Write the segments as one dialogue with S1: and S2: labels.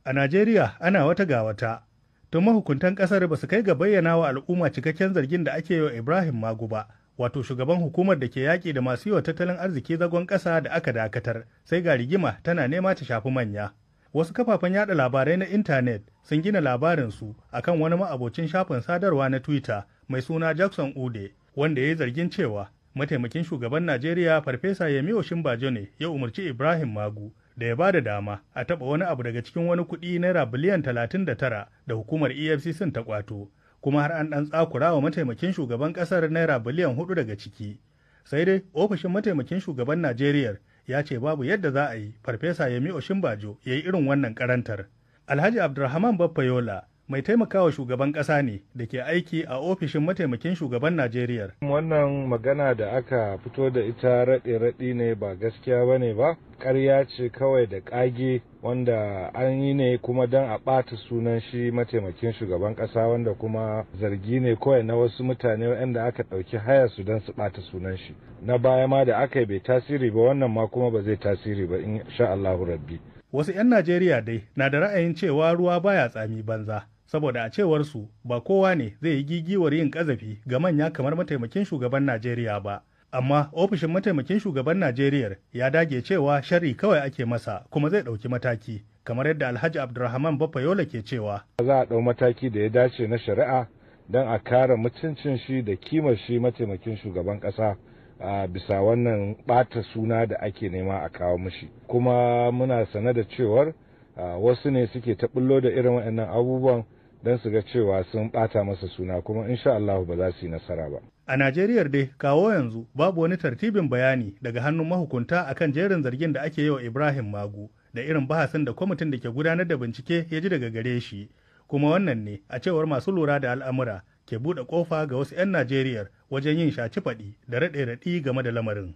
S1: A Najeriya ana wata ga wata. Tun mahukuntan ƙasar ba su kai ga bayyana wa al'umma cikakken zargin da ake yi wa Ibrahim Magu ba, wato shugaban hukumar da ke yaƙi da masu yi wa tattalin arziki zagon ƙasa da aka dakatar, sai ga rigima tana nema ta shafi manya. Wasu kafafen yada labarai na intanet sun gina labarinsu akan wani ma'abocin shafin sadarwa na Twitter mai suna Jackson Ude, wanda ya yi zargin cewa mataimakin shugaban Najeriya Farfesa Yemi Osinbajo ne ya umarci Ibrahim Magu da ya ba da dama a taɓa wani abu daga cikin wani kuɗi naira biliyan 39 da hukumar EFCC ta kwato, kuma har an ɗan tsakura wa mataimakin shugaban ƙasar naira biliyan 4 daga ciki. Sai dai ofishin mataimakin shugaban Najeriya ya ce babu yadda za a yi Farfesa Yemi Osinbajo ya yi irin wannan karantar. Alhaji Abdulrahman Baffayola mai taimakawa shugaban ƙasa ne da ke aiki a ofishin mataimakin shugaban Najeriya.
S2: Wannan magana da aka fito da ita raɗe-raɗi ne ba gaskiya ba ne ba, ƙarya ce kawai da ƙage wanda an yi ne kuma don a ɓata sunan shi mataimakin shugaban ƙasa, wanda kuma zargi ne kawai na wasu mutane waɗanda aka ɗauki haya su don su ɓata sunan shi. Na baya ma da aka yi bai tasiri ba, wannan ma kuma ba zai tasiri ba in sha Allahu rabbi.
S1: Wasu 'yan Najeriya dai na da ra'ayin cewa ruwa baya tsami banza. Saboda a cewarsu ba kowa ne zai yi gigiwar yin ƙazafi ga manya kamar mataimakin shugaban Najeriya ba. Amma ofishin mataimakin shugaban Najeriya ya dage cewa sharri kawai ake masa kuma zai ɗauki mataki, kamar yadda Alhaji Abdulrahman Baffayola ke cewa.
S2: Za a ɗau mataki da ya dace na shari'a don a kare mutuncin shi da kimar shi mataimakin shugaban ƙasa a bisa wannan ɓata suna da ake nema a kawo mishi. Kuma muna sane da cewar wasu ne suke ta bullo da irin waɗannan abubuwan don su ga cewa sun ɓata masa suna, kuma insha Allah ba za su yi nasara ba.
S1: A Najeriya dai kawo yanzu babu wani tartibin bayani daga hannun mahukunta akan jerin zargin da ake yi wa Ibrahim Magu da irin bahasin da kwamitin da ke gudanar da bincike ya ji daga gare shi. Kuma wannan ne a cewar masu lura da al'amura ke buɗe ƙofa ga wasu 'yan Najeriya wajen yin shaci faɗi da raɗe-raɗi game da lamarin.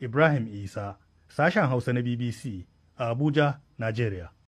S1: Ibrahim Isa, sashen Hausa na BBC, a Abuja, Najeriya.